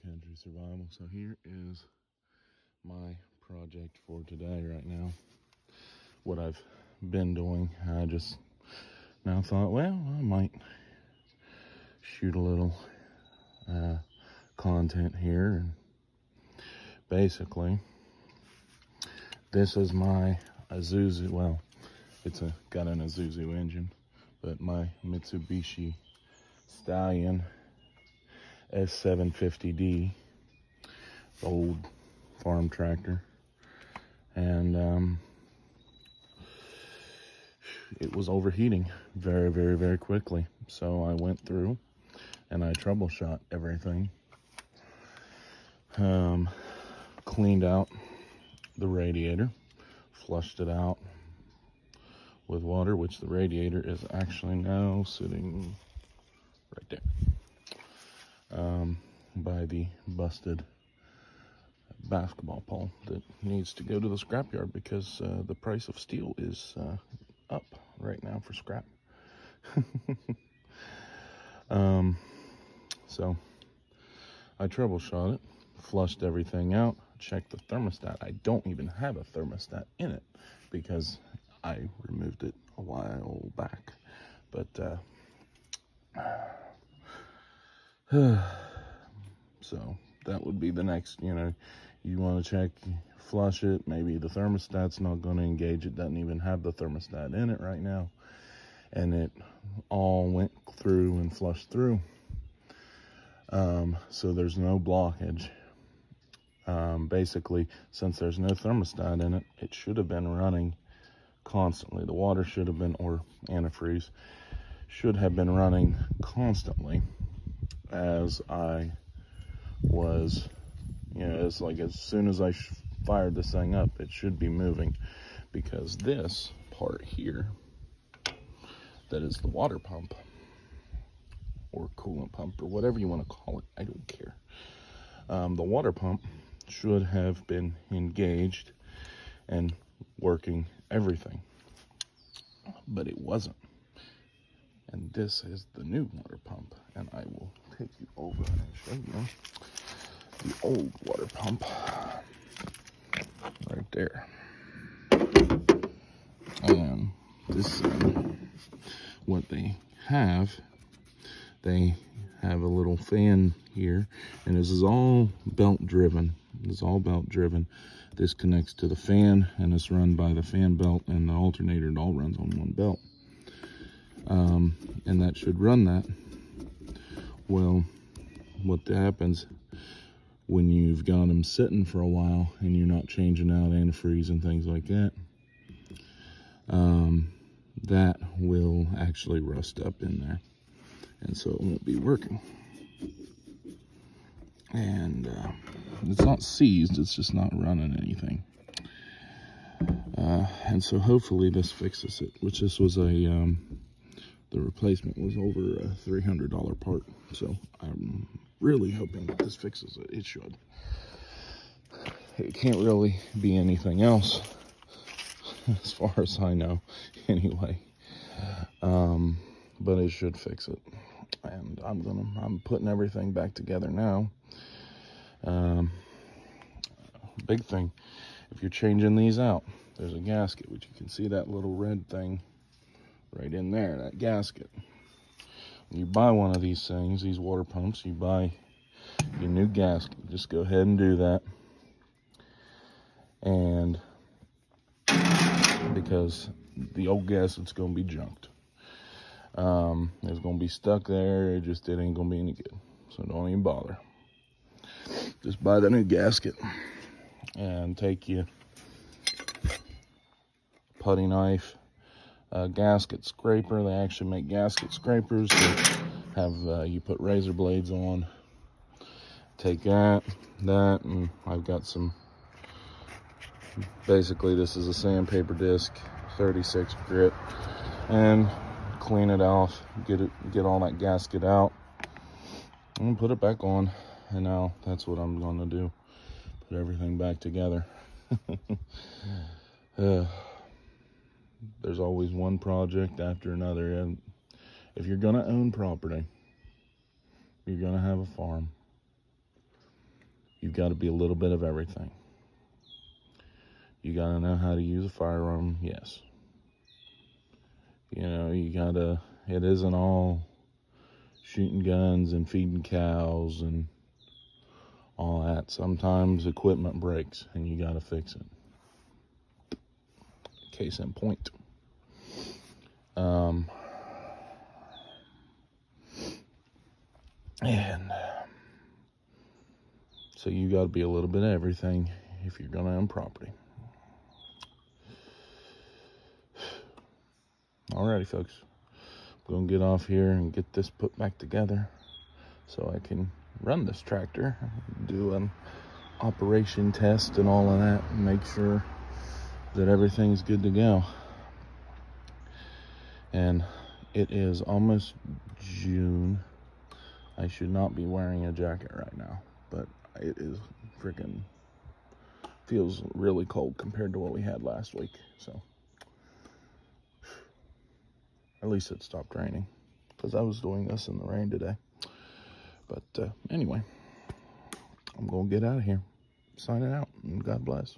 Country Survival. So here is my project for today right now. What I've been doing, I just now thought, well, I might shoot a little content here. And basically, this is my Isuzu, well, it's got an Isuzu engine, but my Mitsubishi Stallion S750D, old farm tractor, and it was overheating very quickly. So I went through and I troubleshot everything, cleaned out the radiator, flushed it out with water, which the radiator is actually now sitting right there, by the busted basketball pole that needs to go to the scrapyard because the price of steel is up right now for scrap. So I troubleshot it, flushed everything out, checked the thermostat. I don't even have a thermostat in it because I removed it a while back. But so that would be the next, you want to check, flush it. Maybe the thermostat's not going to engage. It doesn't even have the thermostat in it right now. And it all went through and flushed through. So there's no blockage. Basically, since there's no thermostat in it, it should have been running constantly. The water should have been, or antifreeze, should have been running constantly as I was, it's like as soon as I fired this thing up, it should be moving, because this part here, that is the water pump or coolant pump or whatever you want to call it, I don't care. The water pump should have been engaged and working everything, but it wasn't. And this is the new water pump, and I will take you over and show you the old water pump right there. And this what they have a little fan here, and this is all belt driven. It's all belt driven. This connects to the fan, and it's run by the fan belt, and the alternator, it all runs on one belt. And that should run that. Well, what happens when you've got them sitting for a while and you're not changing out antifreeze and things like that, that will actually rust up in there, and so it won't be working. And it's not seized, it's just not running anything. And so hopefully this fixes it, which this was the replacement was over a $300 part. So I'm really hoping that this fixes it. It should. It can't really be anything else, as far as I know, anyway. But it should fix it. And I'm putting everything back together now. Big thing, if you're changing these out, there's a gasket, which you can see that little red thing right in there, that gasket. When you buy one of these things, these water pumps, you buy your new gasket. Just go ahead and do that. And because the old gasket's going to be junked. It's going to be stuck there. It ain't going to be any good. So don't even bother. Just buy the new gasket and take your putty knife, gasket scraper. They actually make gasket scrapers that have, you put razor blades on. Take that, and I've got some, basically this is a sandpaper disc, 36 grit, and clean it off, get all that gasket out, and put it back on. And now that's what I'm going to do, put everything back together. There's always one project after another, and if you're going to own property, you're going to have a farm, you've got to be a little bit of everything. You got to know how to use a firearm, yes. You know, you got to, it isn't all shooting guns and feeding cows and all that. Sometimes equipment breaks and you got to fix it. Case in point. And so you got to be a little bit of everything if you're going to own property. Alrighty, folks. I'm going to get off here and get this put back together so I can run this tractor, do an operation test and all of that, and make sure that everything's good to go. And it is almost June. I should not be wearing a jacket right now, but it is freaking, feels really cold compared to what we had last week. So at least it stopped raining, because I was doing this in the rain today. But anyway, I'm going to get out of here. Signing out, and God bless.